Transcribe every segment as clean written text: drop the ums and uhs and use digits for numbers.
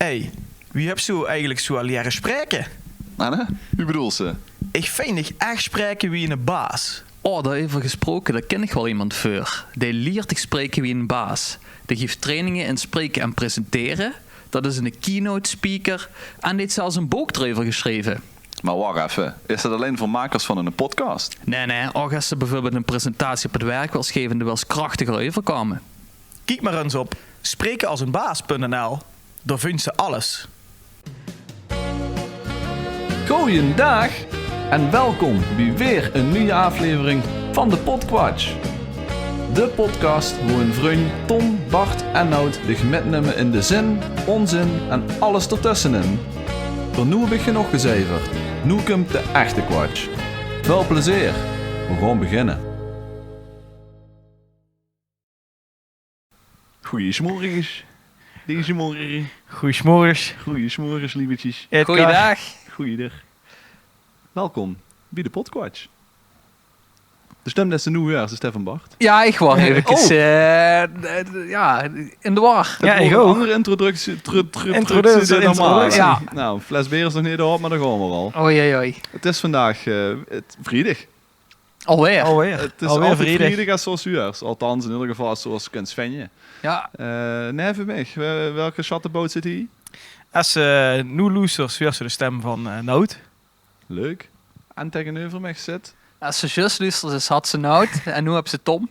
Hey, wie heb zo eigenlijk zo al leren spreken? Anne, wie bedoelt ze? Ik vind ik echt spreken wie een baas. Oh, daarover gesproken, daar ken ik wel iemand voor. Die leert ik spreken wie een baas. Die geeft trainingen in spreken en presenteren. Dat is een keynote speaker. En die heeft zelfs een boek erover geschreven. Maar wacht even, is dat alleen voor makers van een podcast? Nee, ook als ze bijvoorbeeld een presentatie op het werk wil geven, wel eens krachtiger overkomen. Kijk maar eens op sprekenalsenbaas.nl. Daar vindt ze alles. Goeiedag en welkom bij weer een nieuwe aflevering van de Podquatch. De podcast waar een vriend Tom, Bart en Nout zich metnemen in de zin, onzin en alles ertussenin. Voor nu heb ik genoeg gezeverd. Nu komt de echte Quatch. Veel plezier. We gaan beginnen. Goeiesmorgens. Deze morgen. Goeiemorgens. Goeiesmorgens, lievertjes. Goeiedag. Goeiedag. Welkom bij de Podquatch. De stem des nieuwjaars is Stefan Bart. Ja, ik was even in de war. Ja, ik Een ook. andere introductie Introductie, dan normaal. introductie. Ja. Nou, fles bier is nog niet op, maar daar gaan we al. Oei. Het is vandaag vrijdag. Alweer. Alweer. Het is Alweer altijd vrijdag. vrijdag als zoals uurs. Althans, in ieder geval zoals ik kan Svenje. Ja. Nee, voor mij. Welke chattenboot zit hier? Als nu loesters weer zo de stem van Nout. Leuk. En tegenover mij zit. Als ze juist luistert, is had ze Nout. En nu heb ze Tom.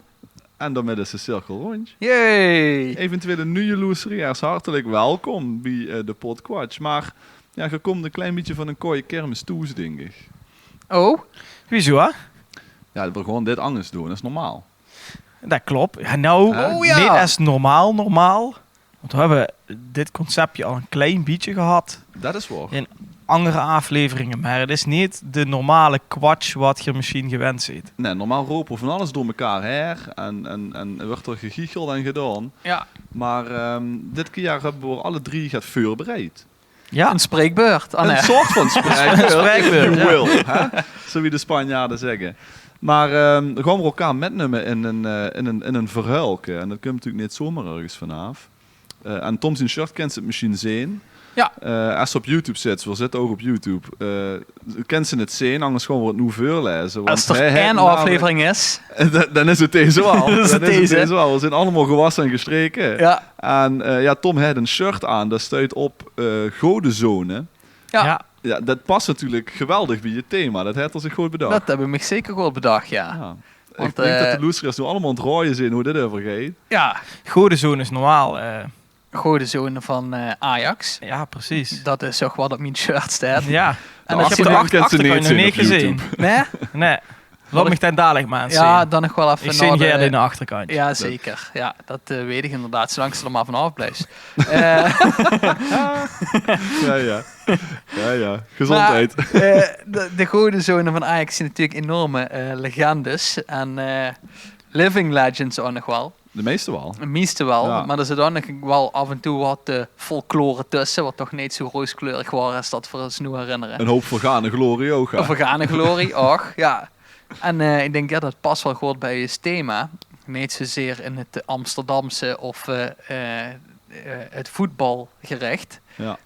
En daarmee is de cirkel rond. Yay. Eventuele nieuwe loeseriaars, hartelijk welkom bij de Podquatch. Maar ja, je komt een klein beetje van een kooie kermis toe, denk ik. Oh. Wieso hè? Ja, we gewoon dit anders doen, dat is normaal. Dat klopt. Ja, nou, Oh, ja. niet als normaal. Want we hebben dit conceptje al een klein beetje gehad. Dat is waar. Ja. Andere afleveringen, maar het is niet de normale kwatsch wat je misschien gewend bent. Nee, normaal roepen we van alles door elkaar her en wordt er gegiecheld en gedaan. Ja. Maar dit keer hebben we alle drie het voorbereid. Ja, Een spreekbeurt. Oh, nee. Een soort van spreekbeurt, Spreekbeurt, if you ja. will. Hè? Zo wie de Spanjaarden zeggen. Maar dan gaan we elkaar metnemen in een verhuilke. En dat komt natuurlijk niet zomaar ergens vanaf. En Tom zijn shirt kent ze het misschien zien. Ja. Als ze op YouTube zit, we zitten ook op YouTube. Kent ze het zien, anders gaan we het nu voorlezen. Want Als er hij heeft één namelijk- aflevering is. Dan is het deze wel. Dan is het deze. wel. We zijn allemaal gewassen en gestreken. Ja. En Tom heeft een shirt aan, dat stuit op godenzone. Ja. Ja, dat past natuurlijk geweldig bij je thema. Dat heeft er zich goed bedacht. Dat hebben we zeker goed bedacht, ja. Ja. Want, Ik denk dat de loesters nu allemaal aan het rooien zijn hoe dit over gaat. Ja. goede zoon is normaal. Goede zoon van Ajax. Ja, precies. Dat is toch wat op mijn shirt staat. Ja. En De als ik je heb de achterkant kent ze achterkant nog niet niet zien op gezien. YouTube. Nee? Nee. Laat me dan dadelijk maar eens Ja, zien. dan nog wel even Ik zie naar jij de- in de achterkant. Ja, zeker. Ja, dat weet ik inderdaad, zolang ze er maar vanaf blijft. Ja. Gezondheid. De goede zonen van Ajax zijn natuurlijk enorme legendes. En living legends ook nog wel. De meeste wel. De meeste wel. Ja. Maar er zit ook nog wel af en toe wat folklore tussen. Wat toch niet zo rooskleurig was als dat voor ons nu herinneren. Een hoop vergane glorie ook. hè. Of vergane glorie, och, ja. En ik denk, ja, dat past wel goed bij je thema. Niet zozeer in het Amsterdamse of het voetbalgerecht. Ja.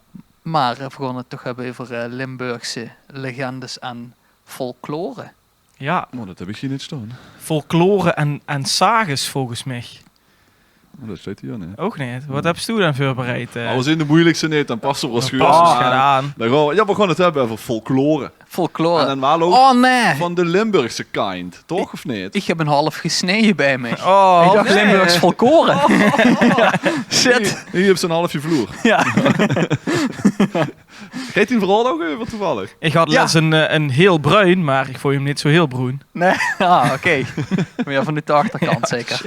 Maar we gaan het toch hebben over Limburgse legendes en folklore. Ja, Oh, dat heb ik hier niet staan. folklore en sages volgens mij. Oh, dat staat hier niet. Ook niet. Wat heb je dan voorbereid? Als in de moeilijkste niet, dan past er wel schuur. Pas gedaan. Dan gaan we gaan het hebben over folklore. Folklore. En dan maar ook Oh nee, van de Limburgse kind, toch of niet? ik heb een half gesneden bij mij. Oh, Ik dacht nee. Limburgs folklore. Shit. Hier heb je een halfje vloer. Ja. Geet die vooral ook even toevallig? Ik had Ja. laatst een heel bruin, maar ik vond hem niet zo heel bruin. Nee, ah, oké. Maar ja, van de achterkant zeker.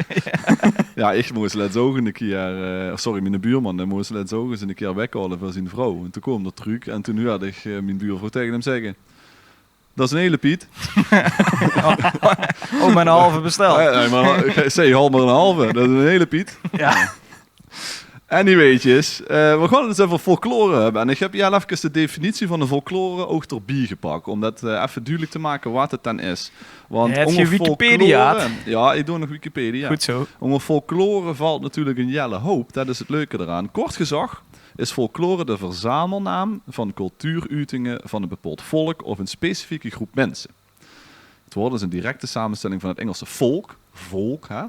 Ja, ik moest net zogen een keer, sorry, mijn buurman, moest net zogen eens een keer weghalen voor zijn vrouw. En toen kwam dat truc en toen had ik mijn buurvrouw tegen hem zeggen: dat is een hele Piet. Oh, mijn halve besteld. Nee, maar ik zei haal maar een halve, dat is een hele Piet. Ja. Anyways, we gaan het eens even folklore hebben. En ik heb hier even de definitie van de folklore ook erbij gepakt. Om dat even duidelijk te maken wat het dan is. Want Heb je onder Wikipedia? folklore- Ja, ik doe nog Wikipedia. Goed zo. Onder folklore valt natuurlijk een jelle hoop. Dat is het leuke eraan. Kort gezegd, is folklore de verzamelnaam van cultuuruitingen van een bepaald volk of een specifieke groep mensen. Het woord is een directe samenstelling van het Engelse volk, hè,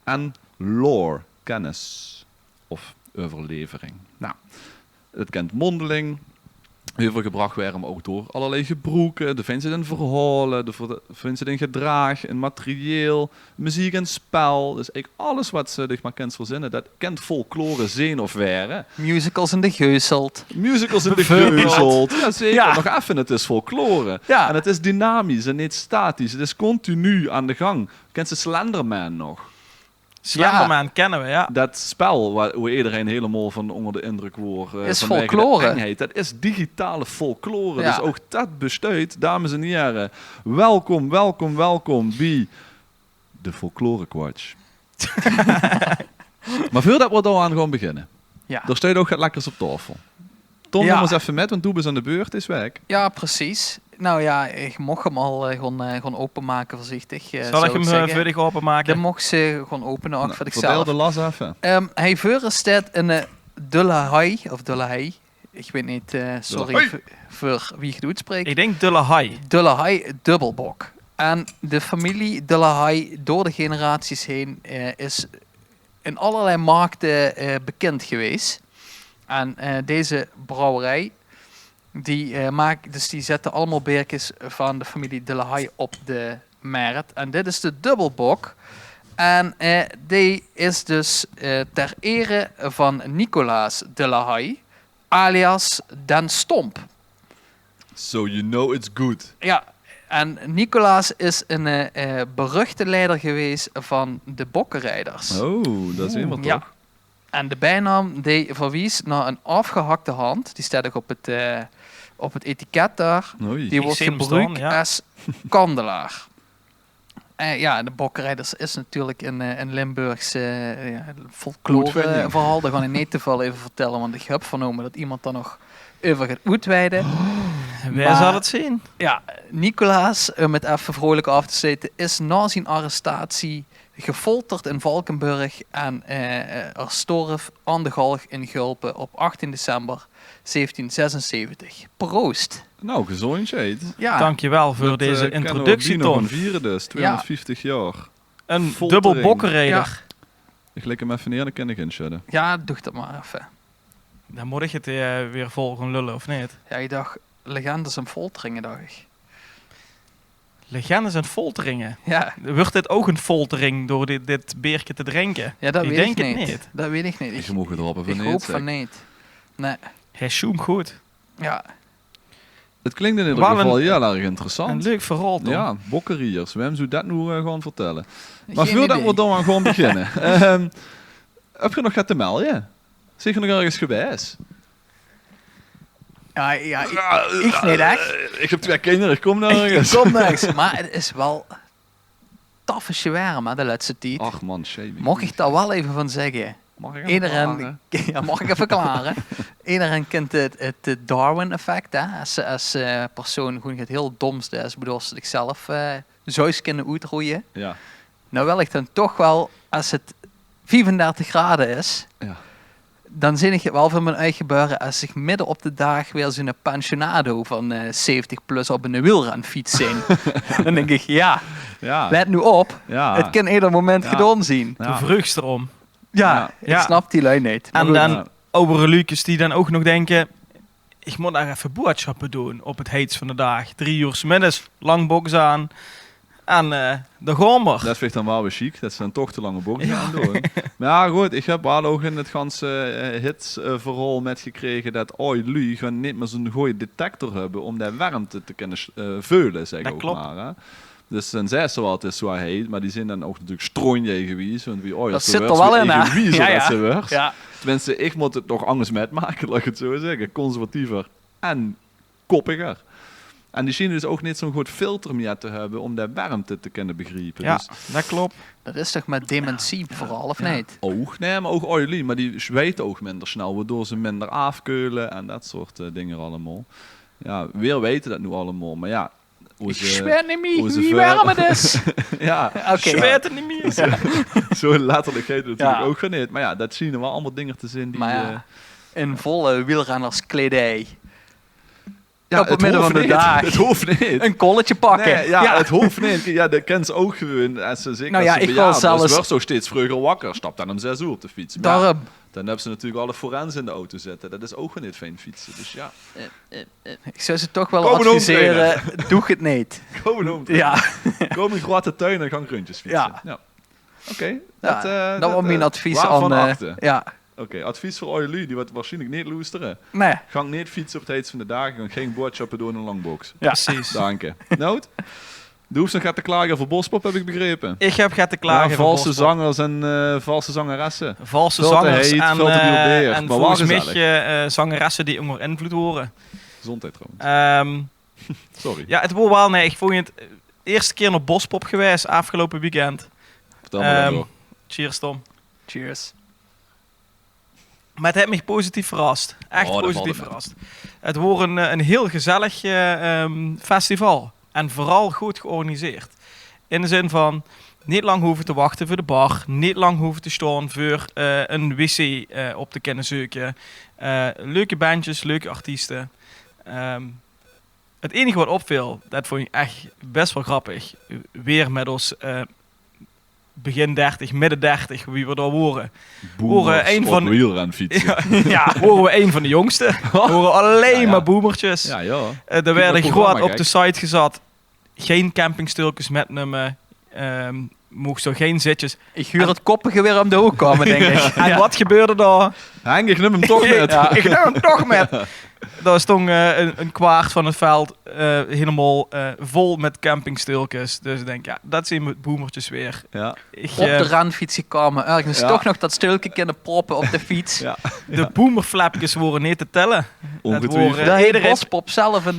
en lore, kennis of overlevering. Nou, het kent mondeling, heel veel gebracht werden, maar ook door allerlei gebroeken. De vinden ze in verhalen, de vinden ze in gedrag, in materieel, muziek en spel. Dus eigenlijk alles wat ze zich maar kent verzinnen, dat kent folklore zijn of werden. Musicals in de Geuselt. Musicals in de Bijvoorbeeld. Geuselt. Ja, zeker. Ja. Nog even, het is folklore. Ja. En het is dynamisch en niet statisch. Het is continu aan de gang. Kent ze Slenderman nog? Slenderman kennen we, ja. Dat spel waar iedereen helemaal van onder de indruk wordt. Is vanwege de folklore. engheid. Dat is digitale folklore. Ja. Dus ook dat bestuit, dames en heren. Welkom bij de Folklore Quatsch. Maar voordat we daar aan gaan beginnen. Ja. Er staat ook wat lekkers op tafel. Tom, Ja. neem eens even met, want Doebes aan de beurt is weg. Ja, precies. Nou ja, ik mocht hem al gewoon openmaken voorzichtig. Zal ik hem voor dich Dan openmaken? mocht ze gewoon openen, ook voor Vertel zichzelf. de las even. Hij voor staat in De La Haye, of De La Haye. Ik weet niet, sorry Haye. voor wie het uitspreekt. Ik denk De La Haye. De La Haye dubbelbok. En de familie De La Haye door de generaties heen is in allerlei markten bekend geweest. En deze brouwerij, die zetten allemaal beertjes van de familie De La Haye op de markt. En dit is de dubbelbok. En die is dus ter ere van Nicolaas De La Haye, alias Den Stomp. So you know it's good. Ja, en Nicolaas is een beruchte leider geweest van de bokkenrijders. Oh, dat is helemaal Ja. toch? En de bijnaam die verwies naar een afgehakte hand. Die staat ook op het etiket daar. Oei. Die Ik wordt zie hem gebruikt staan, ja. als kandelaar. Ja, de bokkenrijders is natuurlijk een Limburgs folklore Uitvinding. verhaal. Daar ga ik niet te veel even vertellen, want ik heb vernomen dat iemand daar nog over gaat uitweiden. Wij Maar- zal het zien. Ja, Nicolaas, om het even vrolijk af te zitten, is na zijn arrestatie gefolterd in Valkenburg en er stierf aan de galg in Gulpen op 18 december 1776. Proost! Nou, gezondheid. Ja, Dankjewel voor Dat, deze kennen we introductie, die nog Tom. een vieren dus, 250 jaar. Een Foltering. dubbel bokkenrijder. Ik leg hem even neer, dan kan ik inshudden. ja, doe dat maar even. Dan moet ik het weer vol gaan lullen, of niet? Ja, ik dacht, legendes en folteringen, dacht ik. Legendes en folteringen. Ja, Wordt dit ook een foltering door dit beertje te drinken? ja dat Ik weet denk ik het niet. niet. Dat weet ik niet. Je mag het droppen van Ik niet, hoop zeg. van niet. Nee, Hij zoemt goed. ja. Het klinkt in ieder Wel geval een- heel erg Een interessant. leuk verhaal, Tom. Ja, bokkeriers. We hebben dat nu gaan vertellen. Maar Geen voordat idee. we dan gaan beginnen. Heb je nog wat te melden? Zeg je nog ergens geweest? Ja, ik niet echt. Ik heb 2 kinderen, kom nou ergens. Kom niks. Maar het is wel tof als je warm, hè, de laatste tijd. Ach man, shaming. Mag ik daar wel even van zeggen? Mag ik even Iedereen, vragen? ja, mag ik even klaren? Iedereen kent het Darwin-effect, hè? Als persoon gewoon het heel domste is, bedoel ze zichzelf zou kunnen uitroeien. Ja. Nou wil ik dan toch wel, als het 35 graden is, Ja. dan zie ik het wel van mijn eigen gebeuren als ik midden op de dag weer zo'n pensionado van 70 plus op een wielrenfiets zijn. Dan denk ik, ja, Ja. let nu op. Ja. Het kan ieder moment Ja. gedaan zien. De Ja. vreugd erom. Ja, Ja. ik Ja. snap die lui niet. Maar En goed. dan Ja. oudere Lucas die dan ook nog denken... Ik moet nog even boodschappen doen op het heetst van de dag. 3 uur 's middags, lang box aan. En de gaan we. Dat vind ik dan wel weer chic. Dat ze dan toch te lange bochten gaan doen. Maar ja, goed. Ik heb wel ook in het ganse hitsverhaal met gekregen dat lui gaan niet meer zo'n goede detector hebben om de warmte te kunnen veulen, zeg Dat ook klopt. maar. Hè. Dus dan zei ze wel, het is zo heet, maar die zijn dan ook natuurlijk stronje geweest. Want wie, Dat zit er wel in, hè? Ja, ja. Ze wordt. Ja. Tenminste, ik moet het nog anders metmaken, laat ik het zo zeggen. Conservatiever en koppiger. En die zien dus ook niet zo'n goed filter meer te hebben om de warmte te kunnen begrijpen. Ja, Dus dat klopt. Dat is toch met dementie vooral, of niet? oog, nee, maar ook olie, maar die zweten ook minder snel, waardoor ze minder afkeulen en dat soort dingen allemaal. Ja, weer weten dat nu allemaal, maar ja. Ik zweer niet meer hoe ze wie ver- warm het is. Ja, Oké. Zweet het niet meer. zo letterlijk heet het natuurlijk Ja. ook gewoon niet. Maar ja, dat zien er wel allemaal dingen te zien die... Maar ja, In volle wielrennerskledij. Ja, Op het midden hoeft van de niet. dag. Het hoeft niet. Een kolletje pakken. Nee, ja, het hoeft niet. Ja, dat kent ze ook gewoon. Als ze, zeker Nou als ja, ze ik bejaard wil zelfs- is, wordt zo steeds vroeger wakker. Stapt dan om 6 uur op de fiets. Maar ja, Daarom. dan hebben ze natuurlijk alle forens in de auto zitten. Dat is ook gewoon niet fijn fietsen. Dus ja, Ik zou ze toch wel Komen adviseren, doe het niet. gewoon om. Ja, Kom in grote tuin en gaan groentjes fietsen. Ja. Oké. dat was mijn advies waarvan aan... achten. ja, Oké, advies voor jullie die wat waarschijnlijk niet luisteren. nee. Ga niet fietsen op het heet van de dagen. Ga geen boodschappen doen in een langbox. Ja. Precies. Dank je. Noot? De Hoefsen gaat te klagen voor Bospop, heb ik begrepen. Ik heb gaat te klagen Ja, voor valse Bospop. zangers en valse zangeressen. Valse Veel te zangers heet, en, veel te veel beer. en Maar volgens wel mij gezellig. zangeressen die onder invloed horen. Gezondheid trouwens. Sorry. Ja, het wordt wel, nee, ik vond het eerste keer naar Bospop geweest afgelopen weekend. Vertel maar Ehm, door. Cheers, Tom. Cheers. Maar het heeft me positief verrast. Echt Oh, dat positief valt me. verrast. Het wordt een heel gezellig festival. En vooral goed georganiseerd. In de zin van niet lang hoeven te wachten voor de bar. Niet lang hoeven te staan voor een wc op te kunnen zoeken. Leuke bandjes, leuke artiesten. Het enige wat opviel, dat vond ik echt best wel grappig. Weer met ons begin 30, midden 30, wie we daar horen. Boomers een op van- wielrenfietsen. Ja, horen we een van de jongsten. Horen alleen Ja. maar boemertjes. Ja, ja. Er werden dat groot programma, op de site gezet. Geen campingstilkens met nummer. Mocht zo geen zitjes. Ik huur het koppige weer om de hoek komen, denk ik. En wat gebeurde daar? Henk, ik neem hem toch met. Ja, ik neem hem toch met. Daar stond een kwart van het veld helemaal vol met campingstilkens. Dus ik denk, ja, dat zien we boemertjes weer. Ja. Ik, Op de renfiets komen. Ergens Ja. toch nog dat stilke kunnen proppen op de fiets. Ja. de boemerflapjes worden niet te tellen. Ongetwijfeld. woorden- Daar heeft iedereen- Bospop zelf een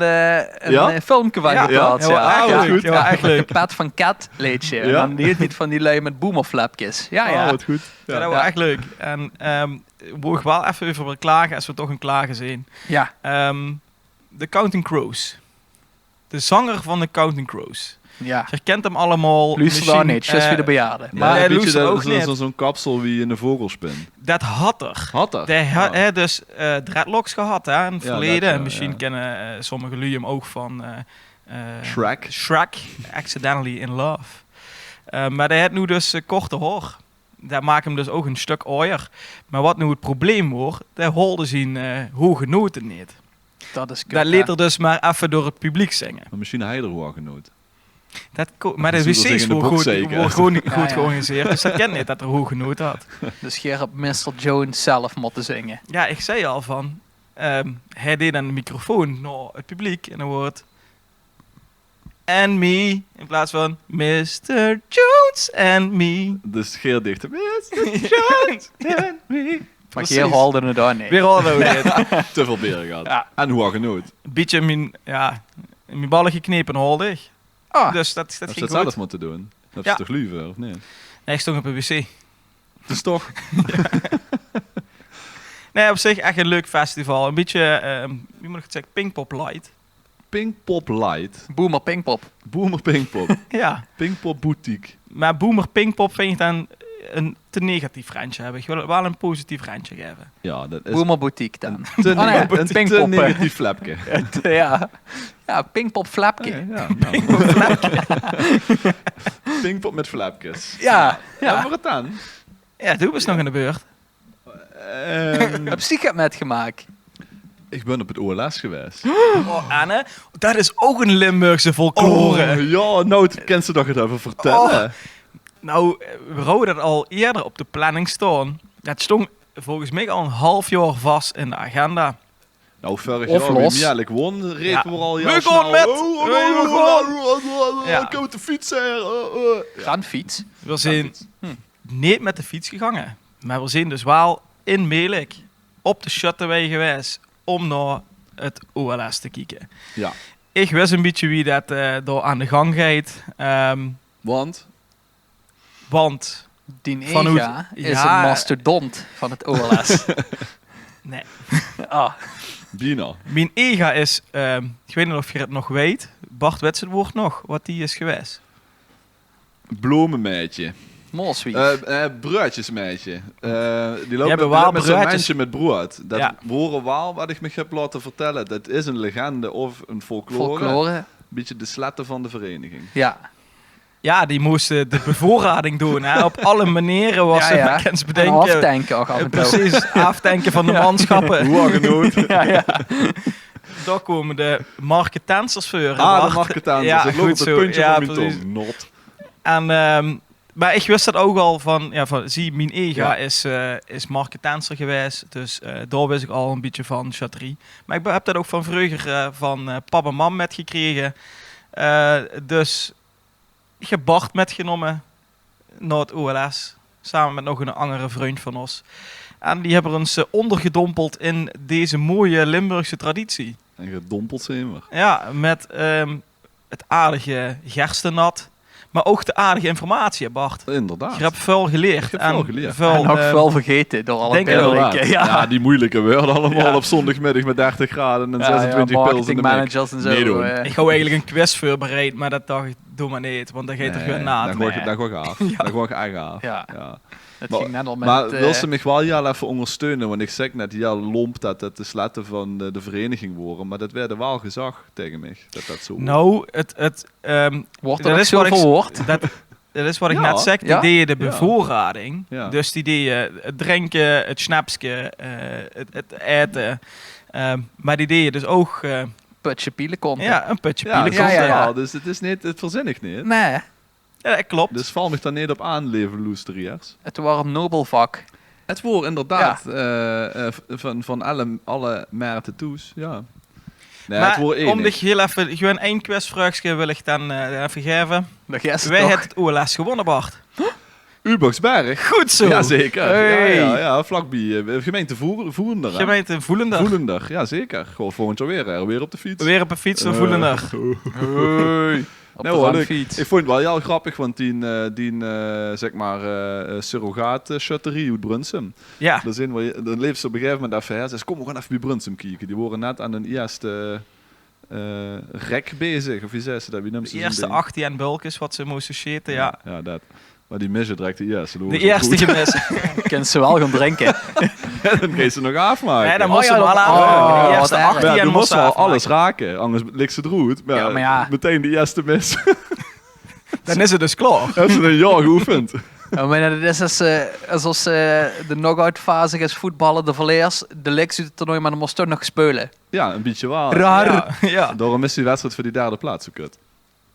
Ja? filmpje van Ja. geplaatst. Ja, Ja, echt wat leuk. goed. Ja, echt leuk. Pat van Cat leedje. Ja? En dan die niet van die lui met boomerflapjes. Ja, Ah, ja. wat goed. Ja, Ja. dat was echt leuk. En wil ik wel even over klagen, als we toch een klagen zijn. Ja. De Counting Crows. De zanger van de Counting Crows. Ja. Je kent hem allemaal. Luister daar niet, just weer de bejaarden. Ja, Maar hij een beetje luistert ook niet. zo'n kapsel wie in de vogelspin. Dat had er. Had dat? Hij had Ja. dus dreadlocks gehad hè, in het Ja, verleden. dat, ja, En misschien ja. kennen sommige jullie hem ook van Shrek. Shrek, Accidentally in Love. Maar hij had nu dus korte haar. Dat maakt hem dus ook een stuk ooier. Maar wat nu het probleem wordt, hij hoorde zijn hoge noten niet. Dat is kut, Dat hè. liet er dus maar even door het publiek zingen. Maar misschien hij er wel genoot. Maar de Zullen we wc's zeggen, de worden goed, broek zeker. worden gewoon niet Ja, goed ja. georganiseerd. Dus dat kent niet dat er hoge noten had. Dus Gerard op Mr. Jones zelf moeten zingen. Ja, ik zei al van... hij deed aan de microfoon naar het publiek en dan wordt... And me, in plaats van Mr. Jones and me. Dus Geer dichter. Jones and me. Maar Precies. Gerard haalde het daar niet. Weer al dit. Te veel beren gehad. Ja. En hoe genoot. Een beetje in mijn ballen geknepen en holde ik. Ah, Dus dat Heb ging je dat goed. zelf moeten doen? Dat is Ja. toch liever, of niet? Nee, ik stond op een wc. Dus toch? Nee, op zich echt een leuk festival. Een beetje, wie moet ik het zeggen, Pinkpop Light. Pinkpop Light. Boomer Pinkpop. Boomer Pinkpop. Ja, Pinkpop Boutique. maar Boomer Pinkpop vind ik dan een te negatief randje hebben. Ik wil wel een positief randje geven. Ja, dat is Boomer Boutique dan. te, Oh, nee, een te Pinkpop, negatief flapje. ja. Ja, Pinkpop Flapje. Ja, nou. Pinkpop met flapjes. Ja. Hebben we het dan? Ja, toen was nog in de beurt. Heb je het met gemaakt? Ik ben op het OLS geweest. Oh, Anne, dat is ook een Limburgse folklore. Oh, ja, nou, kan ze toch het even vertellen? Nou, we houden dat al eerder op de planning staan. Dat stond volgens mij al een half jaar vast in de agenda. Nou, vorig Of jaar, los. wie eigenlijk won, reed Ja. we al We heel gaan snel. met. Ja. Ja. Ik heb de fiets hier. Grandfiets. We zijn niet met de fiets gegaan. Maar we zijn dus wel in Melik op de Shutterway geweest om naar het OLS te kijken. Ja, Ik wist een beetje wie dat daar aan de gang gaat. want Want, Die Van hoe- Ega is ja. een mastodont van het OLS. nee. Ah, Bina. Mijn ega is, ik weet niet of je het nog weet, Bart weet het woord nog, wat die is geweest. Bloemenmeidje. Molswief. Broodjesmeisje. Die hebben lopen wel met zo'n broodjes. mensje met brood. Dat Ja. horen wel wat ik me heb laten vertellen. Dat is een legende of een folklore. Folklore. Een beetje de sletten van de vereniging. Ja. Ja, die moesten de bevoorrading doen. Hè. Op alle manieren was ze ja. bekend En bedenken. aftanken ook af en toe. Precies, aftanken van de manschappen. Hoe genoemd? Ja. Daar komen de marketensers voor. De Bart. marketensers. Ja, ik loop op goed het zo. puntje Ja, van mijn precies. tong. Not. En, maar ik wist dat ook al van zie, mijn ega is marketenser geweest. Dus daar wist ik al een beetje van chatterie. Maar ik heb dat ook van vroeger van pap en mam metgekregen. Dus ik heb Bart metgenomen naar het OLS. Samen met nog een andere vriend van ons. En die hebben ons ondergedompeld in deze mooie Limburgse traditie. En gedompeld zijn we. Ja, met het aardige gerstennat. Maar ook de aardige informatie, Bart. Inderdaad. Je hebt veel geleerd. Ik heb veel geleerd. En nog wel vergeten door alle denk ik Inderdaad. pilleriken. Ja, die moeilijke woorden allemaal Ja. op zondagmiddag met 30 graden en 26 pils in marketing de mik. managers en zo. Nee, doen. Ik hou eigenlijk een quiz voorbereid, maar dat dacht ik, doe maar niet. Want dan ga je toch weer na. Dat Nee. gewoon gaaf. Dat gewoon echt gaaf. Ja. Ja. Het Maar- ging net al met... Maar wil ze me wel heel even ondersteunen? Want ik zeg net, ja, lomp dat het de sletten van de vereniging worden. Maar dat werd wel gezag tegen mij. Dat zo Nou, wordt dat er ook is wat zo ik- verwoord? dat is wat ik Ja. net zeg. Die Ja. deden de Ja. bevoorrading. Ja. Dus die deden het drinken, het snapsje, het eten. Maar die deden dus ook Putje pielenkonten. een putje Ja, pielen. ja, ja. wel. Dus het is niet, het verzin ik niet. Nee, Ja, dat klopt. Dus val me daar niet op aan, leven loesteriers. het was een nobel vak. Het woord inderdaad van alle merten toes, ja. Nee, het woord maar om enig. dich heel even, gewoon één quizvraagje wil ik dan even geven. Dat is het Wij toch? hebben het OLS gewonnen, Bart. Uboxberg. Goed zo. Jazeker. Hey. Ja, vlakbij gemeente Voerender. hè? Gemeente Voelender. Voelender, ja zeker. Gewoon volgend jaar weer op de fiets. Weer op een fiets naar Voelender. Hey. Op Nee, de hoor, leuk. randfiets. Ik vond het wel heel grappig, want die zeg maar, surrogaat-shutterie uit Brunsum. Ja. Dan leeft ze op een gegeven moment even her. Ze zei, kom, we gaan even bij Brunsum kijken. Die worden net aan een eerste rek bezig. Of wie zei ze dat? Wie noemt De ze zo'n eerste ding? 18 bulkjes wat ze moesten sheten, ja. Ja, dat. Maar die missen direct de eerste. Dat De was wel eerste goed. gemis. Kunnen ze wel gaan drinken. Dan ga je ze nog afmaken. Ja, dan Oh, moest ze ja, wel dat- aan. oh, De eerste wat erg. 18 Maar ja, je moest moest ze wel afmaken. alles raken, anders likt ze eruit. Maar, Ja, maar ja. meteen de eerste mis. Dan is het dus klaar. Hebben ze een jaar geoefend. Ja, maar dat is als de knock-out fase is voetballen, de verleers, de lijks uit het toernooi, maar dan moest toch nog spelen. Ja, een beetje waar. Raar. Ja, ja. Daarom is die wedstrijd voor die derde plaats zo kut.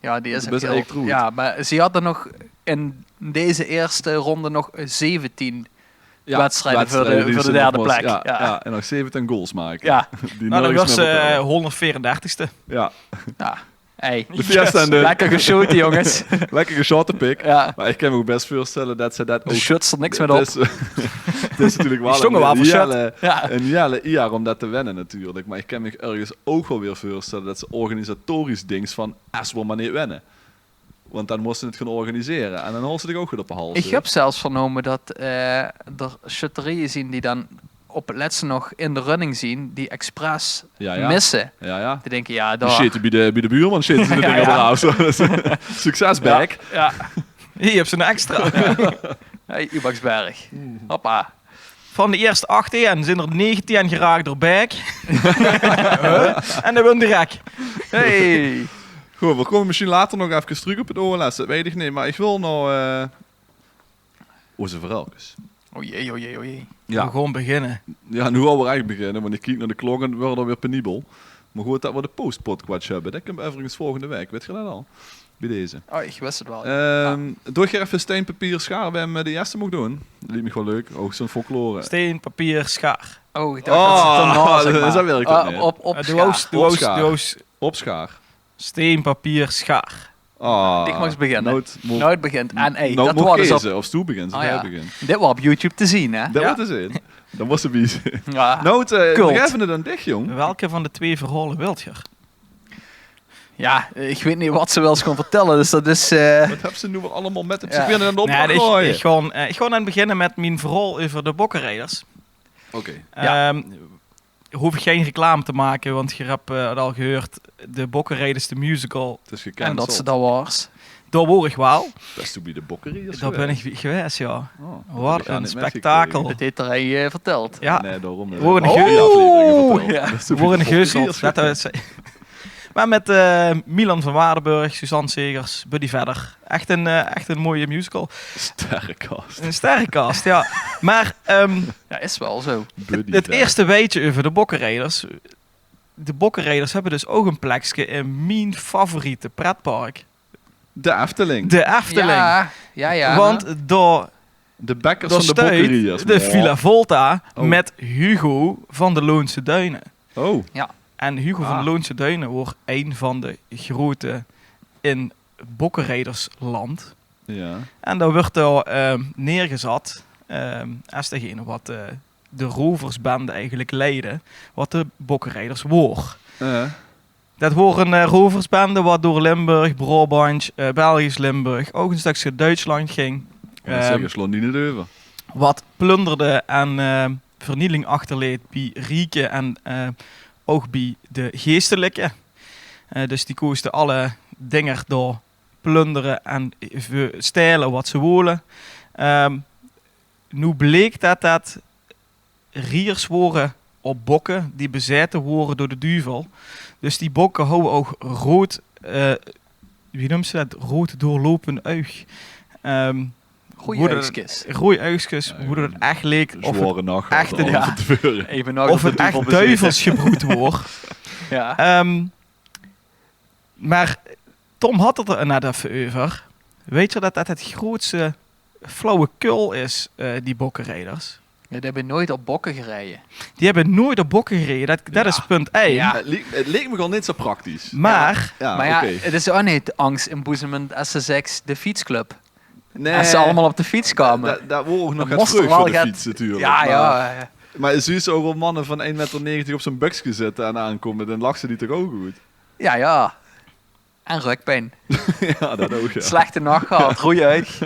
Ja, die is Dat ook is heel... echt goed. Ja, maar ze hadden nog in deze eerste ronde nog 17 wedstrijden voor die de ze nog derde moest- plek. Ja, Ja. ja, en nog 17 goals maken. Ja. Die Nou, dan nergens was meer ze betalen. 134ste. Ja, Ja. Hey. de fiesta en de Lekker geschoten, jongens. lekkere shottenpik. Ja. Maar ik kan me ook best voorstellen dat ze dat ook... De shots er niks meer op. Het is, het is natuurlijk wel stongen wel voor shot. Ja. een jelle jaar om dat te wennen natuurlijk. Maar ik kan me ergens ook wel weer voorstellen dat ze organisatorisch dings van als we maar niet wennen. Want dan moesten ze het gaan organiseren. En dan houden ze zich ook goed op de hals. Ik heb zelfs vernomen dat er shutterieën zien die dan op het laatste nog in de running zien, die expres Ja. missen. Ja. Die denken, ja, Die daar... shit bij de buurman shit ze de Ja, dingen ja. eraf. Succes, back. Ja. Hier heb ze een extra. Hey, Ubaxberg. Hoppa. Van de eerste 18 zijn er 19 geraakt door Beck. En dan won direct. Hey. Goed, we komen misschien later nog even terug op het OLS. Dat weet ik niet, maar ik wil nou... Onze verhaaltjes. O jee, o jee, o jee. We gaan gewoon beginnen. Ja, nu gaan we eigenlijk beginnen, want ik kijk naar de klok en het wordt alweer penibel. Maar goed, dat we de post-podcast hebben. Dat kunnen we overigens volgende week. Weet je dat al? Bij deze. Oh, ik wist het wel. Doe je even steen, papier, schaar. We hem de eerste mocht doen. Dat liet me gewoon leuk. Ook zo'n folklore. Steen, papier, schaar. Oh, ik dacht dat ze het erna, zeg maar. zo werkt het niet. Op Doe oost, doe oost, Opschaar. doe oost. Op schaar. Steen, papier, schaar. Ah, Ik mag eens beginnen. Nooit begint. En hey, nou, dat moet was dus kiezen. op... Of stoel begint. Oh, Jij ja. begint. Dit was op YouTube te zien, hè? Dat Ja. wordt er zin. Dan was ze bezig. Ja. Noot, Kult. nog even het dan dicht, jong. Welke van de twee verhalen wilt je? Ja, ik weet niet wat ze wel eens kon vertellen, dus dat is... Wat hebben ze nu weer allemaal met de Ja. psychiater aan de Nee, opdracht ik gooien? ga aan het beginnen met mijn verhaal over de bokkenrijders. Oké. Ja. hoef ik geen reclame te maken, want je hebt het al gehoord. De Bokkenrijders, de musical. Het is En gekend. dat ze dat was. Daar word ik wel. Best to be de Bokkenrijders. Daar ben ik geweest, ja. Oh, Wat een spektakel. Dat heeft er hij verteld. Ja, Nee, daarom. We worden Oh, ge- afleveringen ja. verteld. we worden geheuseld. Maar met Milan van Waardenburg, Suzanne Segers, Buddy Vedder. Echt een mooie musical. Sterrenkast. Een sterrencast, ja. Maar Ja, is wel zo. Buddy het Vedder. eerste weetje over de Bokkenrijders. De Bokkenrijders hebben dus ook een plekje in mijn favoriete pretpark. De Efteling. De Efteling. Ja. Want door De bakkers daar van de stuit Bokkenrijders. de Villa Volta Oh. met Hugo van de Loonse Duinen. Oh, En Hugo van de Loonse Duinen wordt een van de grote in Bokkenrijdersland. ja. En daar wordt daar neergezet als degene wat de roversbende eigenlijk leidde, wat de Bokkenrijders woor. Dat wordt een roversbende wat door Limburg, Brabant, Belgisch Limburg, ook een stukje Duitsland ging. Zeg, slaan die niet over. Wat plunderde en vernieling achterleed bij rieken en ook bij de geestelijke. Dus die koesten alle dingen door plunderen en stijlen wat ze willen. Nu bleek dat riers waren op bokken die bezeten worden door de duivel. Dus die bokken houden ook rood, wie noemt ze dat? Rood doorlopen oog. Goeie hoe dat- uitsjes. Rode oogstjes, hoe dat het echt leek. Of het Zware nacht. echt een- van tevoren. Even nog of het echt duivels gebroed wordt. Ja. Maar Tom had het er net even over. Weet je dat het grootste flauwekul is, die bokkenrijders? Die hebben nooit op bokken gereden. Die hebben nooit op bokken gereden. Dat is punt 1. Ja. Het leek me gewoon niet zo praktisch. Maar Ja, maar ja, oké. het is ook niet angstinboezemend als ze zegt de fietsclub. Nee, Als ze allemaal op de fiets kwamen. Daar wordt ook nog Dan het moest er vreugd wel voor de gaat- fiets natuurlijk. Ja, maar, ja. Maar zie je ook wel mannen van 1,90 meter op zijn buksje zitten en aankomen, dan lag ze die toch ook goed? Ja. En rugpijn. Ja, dat ook, ja. Slechte nacht gehad. Roei uit.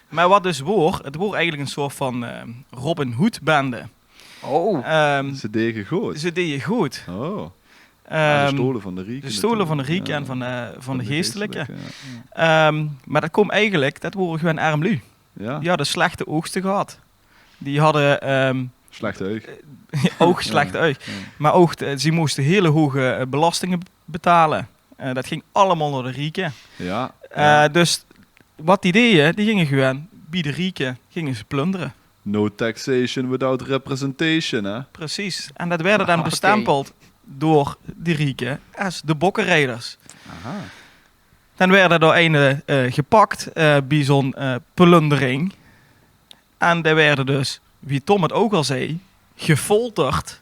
Maar wat dus het wordt eigenlijk een soort van Robin Hood bende. Oh. Ze deden goed. Ze deden goed. Oh, ja, de Ehm, stolen van de rieken. de stolen van de rieken natuurlijk. en van de geestelijke. ja. Maar dat komt eigenlijk, dat worden gewoon armlu. Ja, Die hadden slechte oogsten gehad. Die hadden slechte heug. ook slechte oog. Ja. Maar ook, ze moesten hele hoge belastingen betalen. Dat ging allemaal naar de rieken. Ja. Dus wat die deden, die gingen gewoon bij de rieken gingen ze plunderen. No taxation without representation, hè? Precies. En dat werden dan Oké. bestempeld door de rieken als de bokkenrijders. Aha. Dan werden er een gepakt bij zo'n plundering. En die werden dus, wie Tom het ook al zei, gefolterd.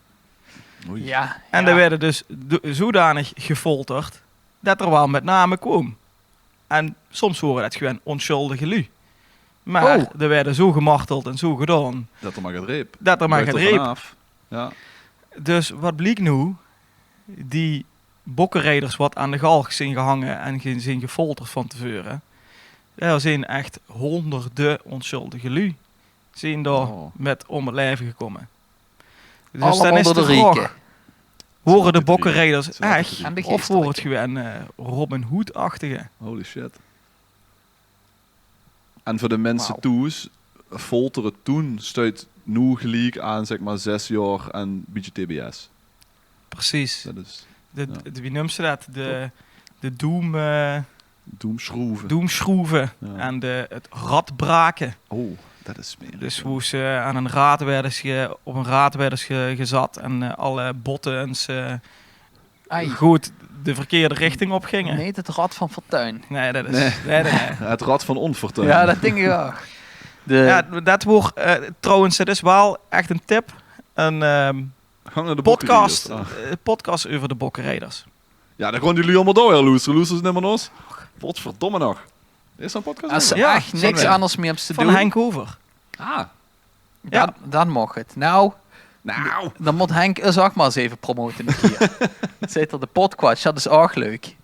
Oei. Ja. En die werden dus zodanig gefolterd dat er wel met name kwam. En soms horen dat gewoon onschuldige lui. Maar Oh. er werden zo gemarteld en zo gedaan Dat er maar gaat reep. dat er maar Blijft gaat er reep. vanaf. Ja. Dus wat bleek nu? Die bokkenrijders wat aan de galg zijn gehangen en zijn gefolterd van tevoren. Er zijn echt honderden onschuldige lui. Zijn daar Oh. met om het leven gekomen. Dus Allemaal dan is door de vraag, rieken. horen de Snap ik bokkenrijders het niet. echt? En de Of wordt het geestelijke. gewoon Robin Hood-achtige? Holy shit. En voor de mensen Wauw. toes, folteren toen stuit nu gelijk aan zeg maar 6 jaar en een beetje TBS. Precies. Dat is De, ja. wie noemt ze dat? De doemschroeven. doemschroeven Ja. en het radbraken. Oh, dat is smerig. Dus ja. hoe ze aan een raad werden op een raad werden gezet en alle botten en ze Ai. goed de verkeerde richting op gingen. Nee, het rad van Fortuin. Nee, dat is... Nee. Nee. Het rad van onfortuin. Ja, dat denk ik ook. Ja, dat wordt trouwens, dat is wel echt een tip. Een Gaan naar de podcast, bokkenrijders. podcast over de bokkenrijders. Ja, dan gaan jullie allemaal door, ja, Loes. Loes is nimmer nos. Potverdomme nog. Is zo'n podcast? Als ze Ja, echt zo'n niks wel. anders meer hebben te Van doen, Henk Hover. Ah. dan mag het. Nou, Nou. dan moet Henk eens ook maar eens even promoten een keer. Zit er de podcast, dat is ook leuk.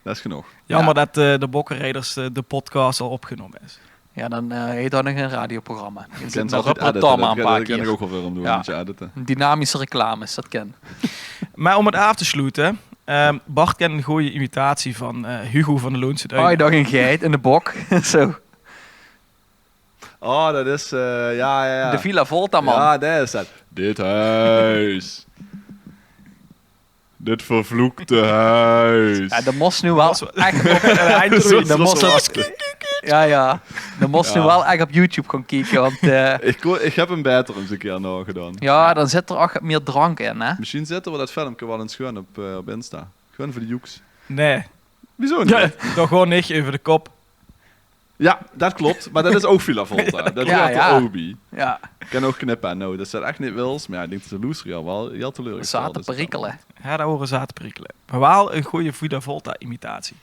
Dat is genoeg. Jammer dat de bokkenrijders de podcast al opgenomen is. Ja, dan heet dat nog een radioprogramma. Je Ik zit ken nog altijd op editen. Rotterdam een paar Dat ken ik keer. ook wel veel om doen. Ja. Moet je editen. Dynamische reclames, dat ken. Maar om het af te sluiten. Bart kent een goede imitatie van Hugo van de Loonse Duinen. Oh, je dacht een geit in de bok. Zo. Oh, dat is... ja. De Villa Volta, man. Ja, dat is het. Dit huis. Dit vervloekte huis. Ja, dat moest nu wel Dat was- echt op... Eindelijk. dat moest ja. Dat moest nu Ja. wel echt op YouTube gaan kijken, want... Ik heb een beter eens een keer nog gedaan. ja, dan zit er ook meer drank in, hè? Misschien zetten we dat filmpje wel eens gewoon op Insta. Gewoon voor de joeks. Nee, Wieso niet? ja, toch gewoon niks over de kop. Ja, dat klopt. Maar dat is ook Villa Volta. Dat Ja, is ja. de Obi. Ja, Ik kan ook knippen. Nou, dat staat echt niet wils. Maar ja, ik denk dat de loser al wel heel teleurgesteld zaten is. perikelen. Ja, daar horen zaten prikkelen. Maar wel een goede Vida Volta imitatie.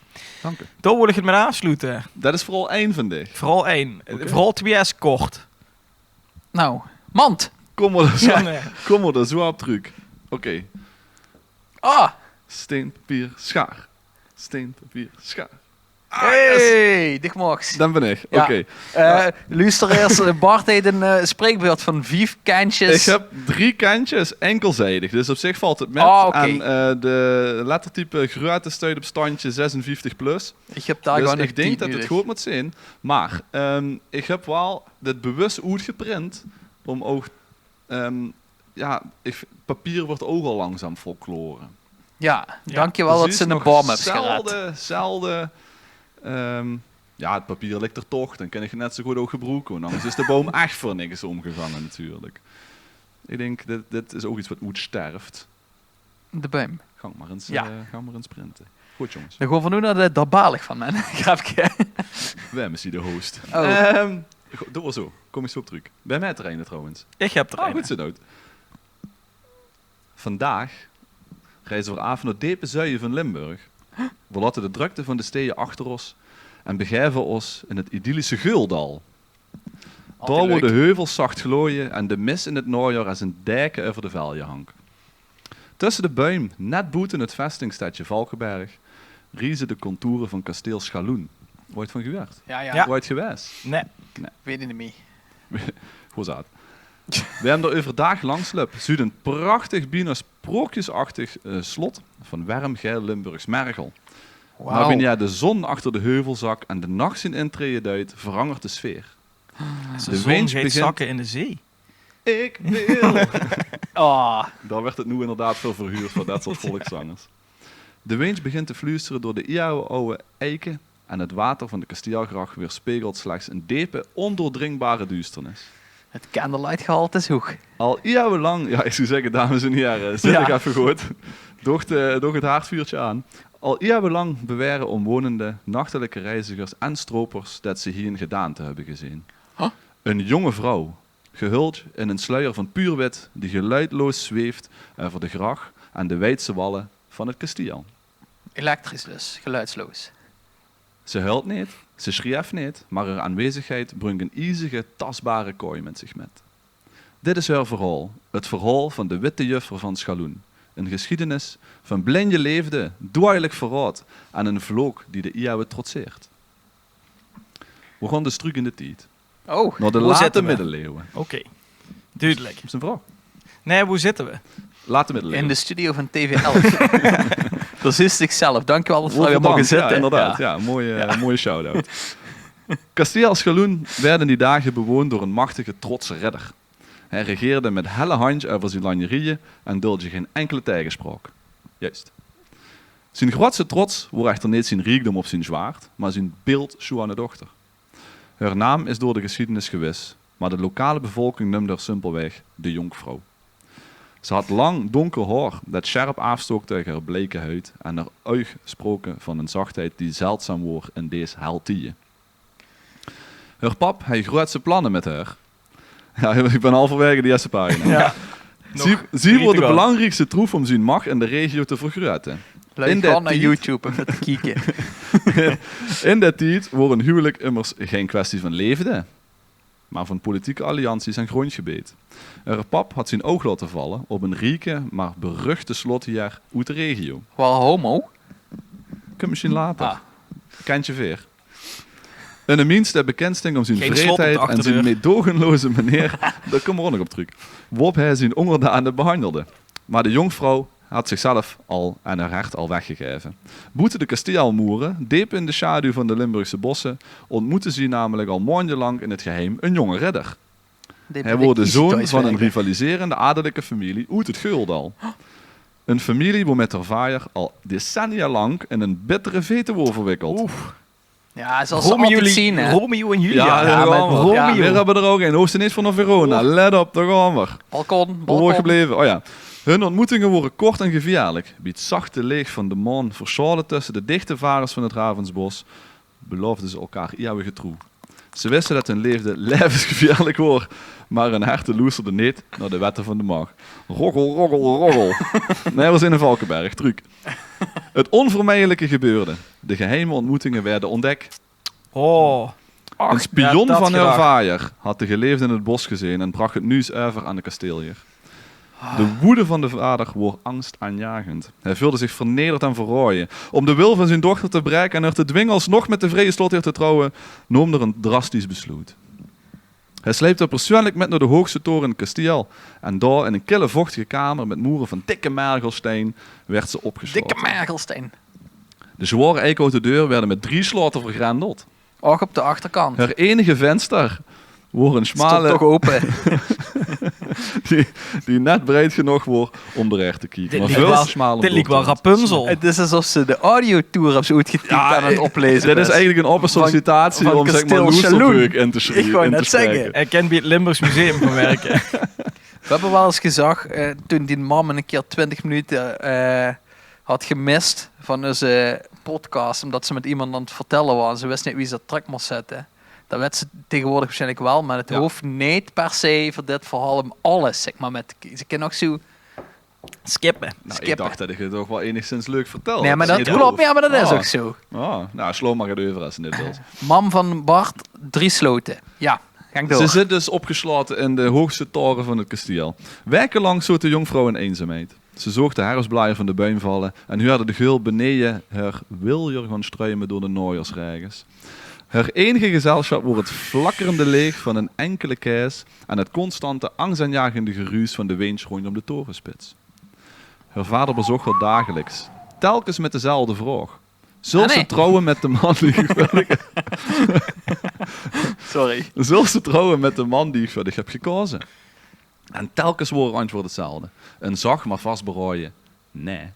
Dank u. Daar wil ik het mee afsluiten. Dat is vooral één vandaag. Vooral 1. Oké. Vooral 2 is kort. Nou, mand. Kom maar er zo, Ja, nee. kom maar er zo op truc. Oké. Ah, Steen, papier, schaar. Steen, papier, schaar. hey, dit mocht. Dan ben ik. Ja. Oké. Luisteraars, Bart heeft een spreekbeurt van 5 kantjes. Ik heb 3 kantjes enkelzijdig, dus op zich valt het met. Oh, oké. En de lettertype grote staat op standje 56 plus. Ik heb daar Dus gewoon ik denk dat het goed moet zijn. Maar ik heb wel dit bewust uitgeprint om ook... papier wordt ook al langzaam folklore. Ja, Ja, dankjewel dat Precies, ze een nog bom hebt gered. zelden. Ja, het papier ligt er toch. Dan kan ik het net zo goed ook gebruiken. Want anders is de boom echt voor niks omgevangen natuurlijk. Ik denk, dit is ook iets wat moet sterft. De boom. Ga maar eens printen. Goed jongens. Dan gaan we nu naar de darbalig van mijn grapje. Wij zien de host. Oh. Doe maar zo. Kom eens zo op terug. Bij mij trainen trouwens. Ik heb er Ah, een. goed zo dood. Vandaag reizen we af naar diepe zuien van Limburg. We laten de drukte van de steden achter ons en begeven ons in het idyllische Geuldal. Daar waar de heuvels zacht glooien en de mis in het najaar als een deken over de velje hangt. Tussen de buim, net buiten het vestingstadje Valkenberg, riezen de contouren van kasteel Schaloen. Ooit van gewerkt? Ja, ja. Ja. Ooit geweest? Nee. Weet je niet meer. Hoe zat? We hebben er overdag langs lopen. Zuid een prachtig, bijna sprookjesachtig slot van warm geil Limburgs mergel. Maar Wauw. wanneer de zon achter de heuvelzak en de nacht zijn intreden duidt, verandert de sfeer. De De zon wind gaat begint- zakken in de zee. Ik wil. Oh. Daar werd het nu inderdaad veel verhuurd voor dat soort volkszangers. De wind begint te fluisteren door de oude eiken en het water van de kasteelgracht weerspiegelt slechts een diepe, ondoordringbare duisternis. Het candlelight gehalte is hoog. Al eeuwenlang, ja, ik zou zeggen, dames en heren, zit ik even goed. Doch het haardvuurtje aan. Al eeuwenlang beweren omwonenden, nachtelijke reizigers en stropers dat ze hier een gedaante hebben gezien. Huh? Een jonge vrouw, gehuld in een sluier van puur wit, die geluidloos zweeft over de gracht en de wijdse wallen van het kasteel. Elektrisch dus, geluidsloos. Ze huilt niet, ze schreeuwt niet, maar haar aanwezigheid brengt een ijzige, tastbare kooi met zich met. Dit is haar verhaal, het verhaal van de witte juffer van Schaloen. Een geschiedenis van blinde leefde, duidelijk verraad en een vloek die de Iouwe trotseert. We gaan dus terug in de tijd, Oh, naar de Hoe late zitten we? middeleeuwen. Oké. Duidelijk. Dat is een vraag. Nee, hoe zitten we? Late in middeleeuwen. de studio van TV11. Dat is zichzelf. Dankjewel dat we hier mogen zitten. Ja, inderdaad. Ja. Ja, mooie shout-out. Kasteel Schaloen werd in die dagen bewoond door een machtige, trotse ridder. Hij regeerde met helle handje over zijn lanjerieën en duldde geen enkele tegenspraak. Juist. Zijn grootste trots wordt echter niet zijn rijkdom of zijn zwaard, maar zijn beeld aan de dochter. Haar naam is door de geschiedenis gewis, maar de lokale bevolking noemde haar simpelweg de jonkvrouw. Ze had lang donker haar dat scherp afstook tegen haar bleke huid en haar oog sproken van een zachtheid die zeldzaam wordt in deze heltije. Haar pap had grootse plannen met haar. Ja, ik ben halverwege de eerste pagina. Ja. Ze wordt de belangrijkste troef om zijn macht in de regio te vergroten. Luid In gewoon dat naar tijd- YouTube om te kijken. In dat tijd wordt een huwelijk immers geen kwestie van leefde, maar van politieke allianties en grondgebied. Haar pap had zijn oog laten vallen op een rijke, maar beruchte slotheer uit de regio. Wel homo. Kun misschien later. Ah. Kantje veer. En de minste bekend sting om zijn Geen slot op de vreedheid en zijn achterdeur. meedogenloze manier. Daar komen we ook nog op terug. Waarop hij zijn onderdanen behandelde. Maar de jonkvrouw had zichzelf al en haar hart al weggegeven. Boete de Kastielmoeren, diep in de schaduw van de Limburgse bossen, ontmoetten ze namelijk al maandenlang in het geheim een jonge ridder. Hij wordt de zoon van een rivaliserende adellijke familie uit het Geuldal. Een familie waar met haar vader al decennia lang in een bittere vete wordt verwikkeld. Ja, zoals ze altijd zien, hè. Romeo en Julia. Ja, Ja, daar gaan we. Romeo. Ja, we hebben er ook een. Hoogste niet van Verona. Let op, daar gaan we. Balkon. Waar gebleven? Oh ja. Hun ontmoetingen worden kort en gevaarlijk. Bij het zachte licht van de maan verscholen tussen de dichte varens van het Ravensbos beloofden ze elkaar eeuwige trouw. Ze wisten dat hun leven levensgevaarlijk wordt, maar hun herten loesterden niet naar de wetten van de macht. Roggel, roggel, roggel. Nee, we zijn in Valkenberg, truc. Het onvermijdelijke gebeurde. De geheime ontmoetingen werden ontdekt. Oh. Een spion dat van gedacht. haar vader had de geleefde in het bos gezien en bracht het nieuws over aan de kasteelheer. De woede van de vader wordt angstaanjagend. Hij voelde zich vernederd en verrooien. Om de wil van zijn dochter te bereiken en haar te dwingen alsnog met de vrije slotheer te trouwen, nam er een drastisch besluit. Hij sleepte haar persoonlijk met naar de hoogste toren in het kasteel. En daar in een kille vochtige kamer met muren van dikke mergelsteen werd ze opgesloten. Dikke Mergelsteen. De zware eikenhouten deur werden met 3 sloten vergrendeld. Ook op de achterkant. Haar enige venster wordt een Stond smale toch open. die net breed genoeg wordt om eruit te kijken. Dit Maar liep veel wel- smaler Dit liep wel doortrekt. Rapunzel. Het is alsof ze de audiotour hebben zo uitgetypt aan het oplezen. Dit is eigenlijk een open sollicitatie van om zeg maar Kasteel Loesterbeuk in te Ik wou in te net zeggen. spreken. Hij kan bij het Limburgs Museum gaan werken. We hebben wel eens gezag, toen die man een keer 20 minuten had gemist van onze podcast, omdat ze met iemand aan het vertellen waren. Ze wist niet wie ze dat track moest zetten. Dat werd ze tegenwoordig waarschijnlijk wel, maar het Ja. hoeft niet per se voor dit verhaal om alles, zeg maar, met ze kunnen ook zo Skippen. Nou, ik skippen. dacht dat ik het toch wel enigszins leuk vertelde. Nee, maar dat is klopt, ja, maar dat is Ah. ook zo. Oh, nou, slow maar het over als je dit wilt. Mam van Bart, 3 sloten. Ja, gang door. Ze zit dus opgesloten in de hoogste toren van het kasteel. Wekenlang zoet de jonkvrouw in eenzaamheid. Ze zoog de herfstblaaien van de buim vallen en huurde de geul beneden haar wiljer gaan struimen door de nooiersregens. Haar enige gezelschap wordt het flakkerende leeg van een enkele keis en het constante angstaanjagende geruis van de wind rondom de torenspits. Haar vader bezocht haar dagelijks, telkens met dezelfde vraag. Zult ze nee. trouwen met de man die ik Sorry. Zult ze trouwen met de man die ik voor dich heb gekozen? En telkens wordt het antwoord hetzelfde. Een zacht maar vast berooien. Nee.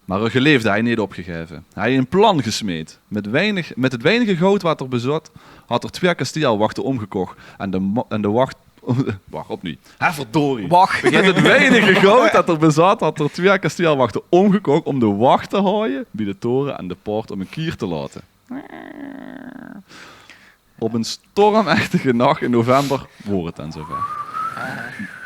Maar er geleefde hij niet opgegeven. Hij had een plan gesmeed. Met het weinige goud wat er bezat, had er 2 kasteelwachten omgekocht. En de wacht... Wacht, opnieuw. Hè, verdorie. Wacht. Met het weinige goud dat er bezat, had er 2 kasteelwachten omgekocht om de wacht te houden bij de toren en de poort om een kier te laten. Op een stormachtige nacht in november wordt het dan zover.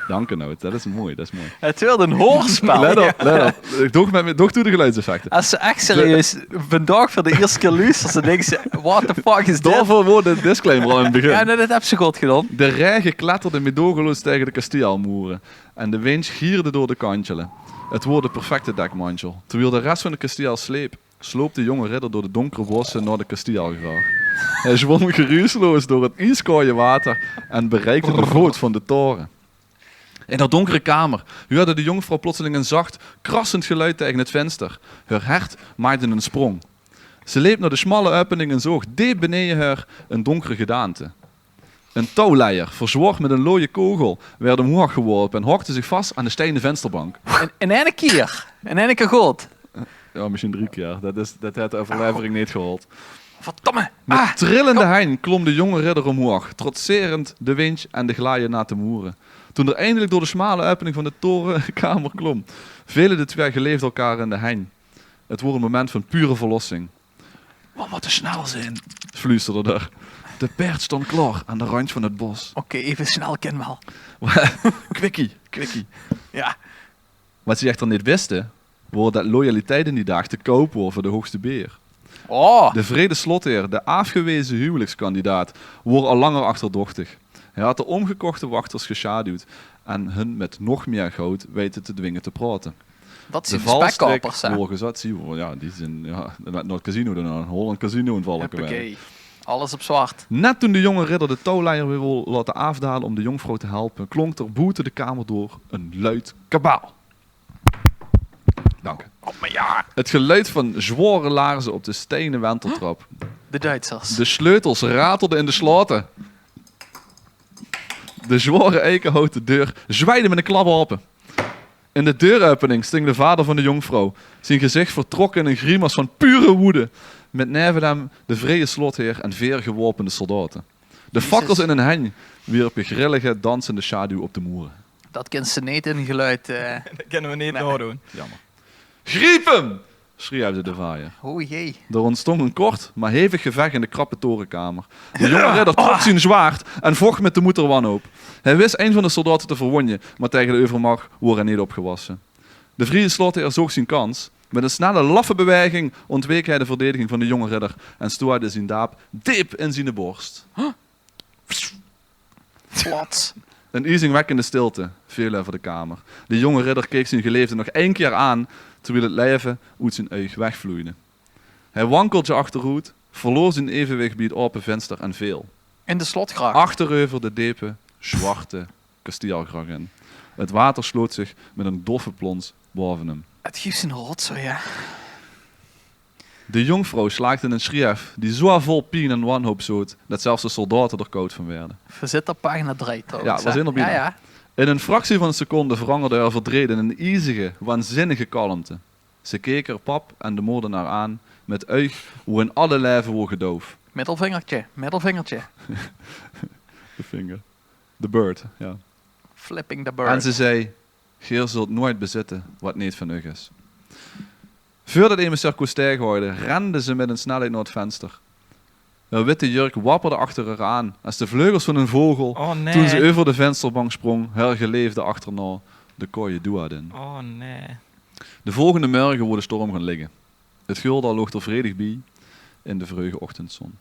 Dank u, Nout. Dat is mooi, dat is mooi. Het wilde een hoorspel. Let op, let op. Doe de geluidseffecten. Als ze echt serieus vandaag voor de eerste keer luisteren, dan denken ze, what the fuck is dit? Daarvoor wordt de disclaimer al in het begin. Ja, nou, dat heb ze goed gedaan. De regen kletterde meedogenloos tegen de kasteelmuren en de wind gierde door de kantjelen. Het wordt de perfecte dekmantel. Terwijl de rest van de kasteel sleep, sloop de jonge ridder door de donkere bossen naar de kasteelgracht. Hij zwom geruisloos door het ijskoude water en bereikte de voet van de toren. In haar donkere kamer hoorde de jonkvrouw plotseling een zacht, krassend geluid tegen het venster. Haar hart maakte een sprong. Ze leep naar de smalle opening en zoog diep beneden haar een donkere gedaante. Een touwleier, verzword met een looie kogel, werd omhoog geworpen en hokte zich vast aan de stenen vensterbank. In één keer. In één keer goed. Ja, misschien 3 keer. Dat had de overlevering niet gehaald. Verdomme. Met trillende hein klom de jonge ridder omhoog, trotserend de wind en de glaaien na te moeren. Toen er eindelijk door de smale opening van de torenkamer klom, velen de 2 geleefd elkaar in de hein. Het wordt een moment van pure verlossing. Wat te snel zijn, fluisterde er. De paard stond klaar aan de rand van het bos. Oké, even snel, ken wel. Kwikkie. Ja. Wat ze echter niet wisten, wordt dat loyaliteit in die dag te koop wordt voor de hoogste beer. Oh. De vrede slotheer, de afgewezen huwelijkskandidaat, wordt al langer achterdochtig. Hij had de omgekochte wachters geschaduwd en hun met nog meer goud weten te dwingen te praten. Dat De zijn valstrik spekkopers, hè. wordt gezet, zie je, ja, die zijn, ja, naar het casino, dan een Holland casino in Valkenberg. Hoppakee. Alles op zwart. Net toen de jonge ridder de touwleier weer wil laten afdalen om de jonkvrouw te helpen, klonk er buiten de kamer door een luid kabaal. Dank u. Oh, maar ja. Het geluid van zware laarzen op de stenen wenteltrap. De Duitsers. De sleutels ratelden in de sloten. De zware eikenhouten deur zwijde met een klap open. In de deuropening sting de vader van de jonkvrouw, zijn gezicht vertrokken in een grimas van pure woede, met neven hem de vrije slotheer en veergewapende soldaten. De fakkels in een heng wierpen grillige, dansende schaduw op de moeren. Dat kent ze niet in geluid. Dat kunnen we niet Nee. nadoen. Jammer. Griep hem! Schreeuwde uit de vaaier. Oh jee. Er ontstond een kort, maar hevig gevecht in de krappe torenkamer. De jonge ridder trok zijn zwaard en vocht met de moeder wanhoop. Hij wist een van de soldaten te verwonden, maar tegen de overmacht wordt hij niet opgewassen. De Friese slotheer zocht zijn kans. Met een snelle, laffe beweging ontweek hij de verdediging van de jonge ridder en stoorde zijn daap diep in zijn borst. Plat. Een ijzingwekkende stilte viel over de kamer. De jonge ridder keek zijn geliefde nog 1 keer aan, terwijl het leven uit zijn oog wegvloeide. Hij wankelde achteruit, verloor zijn evenwicht bij het open venster en viel. In de slotgracht. Achterover de diepe, zwarte kasteelgracht in. Het water sloot zich met een doffe plons boven hem. Het geeft een rotzooi, ja. De jonkvrouw slaakte een schreef die zo vol pijn en wanhoop zoot, dat zelfs de soldaten er koud van werden. Verzet op pagina 3 trouwens. Ja, was hè? in op binnen. Ja. In een fractie van een seconde veranderde er verdreden een ijzige, waanzinnige kalmte. Ze keken er pap en de moordenaar aan, met oog hoe in alle lijven wordt gedoof. Middelvingertje. De vinger. De bird, ja. Flipping the bird. En ze zei, Geer zult nooit bezitten wat niet van u is. Voordat Emeser Coustij gooide, rende ze met een snelheid naar het venster. Haar witte jurk wapperde achter haar aan, als de vleugels van een vogel, Oh nee. toen ze over de vensterbank sprong, haar geleefde achterna de kooie doad in. Oh nee. De volgende morgen wordt de storm gaan liggen. Het Guldal lag er vredig bij in de vreugde ochtendzon.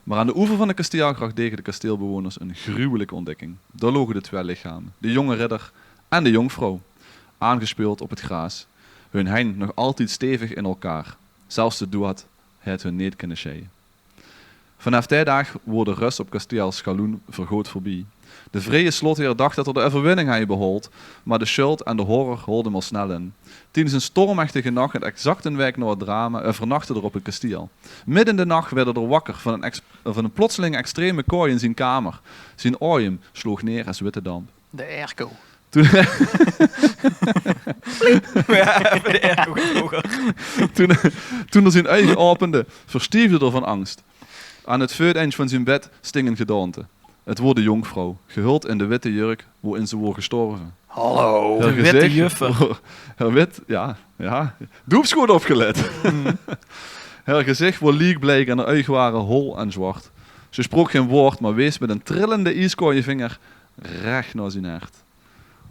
Maar aan de oever van de kasteelgracht deden de kasteelbewoners een gruwelijke ontdekking. Daar lagen de 2 lichamen, de jonge ridder en de jonkvrouw, aangespeeld op het gras. Hun hein nog altijd stevig in elkaar. Zelfs de doad het hun niet kunnen scheiden. Vanaf die dag wordt de rust op kasteel Schaloen vergoot voorbij. De vrije slotheer dacht dat er de overwinning hij behold, maar de schuld en de horror holden hem al snel in. Tijdens een stormachtige nacht, het exact een week na het drama, vernachtte er op het kasteel. Midden in de nacht werden er wakker van een plotseling extreme kooi in zijn kamer. Zijn oiem sloeg neer als witte damp. De airco. Toen, Ja, even de airco gevlogen. toen er zijn eigen opende, verstiefde er van angst. Aan het voeteind van zijn bed sting een gedaante. Het wordt de jonkvrouw, gehuld in de witte jurk waarin ze wordt gestorven. Hallo. Haar De witte gezicht- juffer. Haar wit, ja. Doepschoen opgelet. Haar gezicht wordt liekbleek en haar ogen waren hol en zwart. Ze sprak geen woord, maar wees met een trillende ijskooie vinger recht naar zijn hart.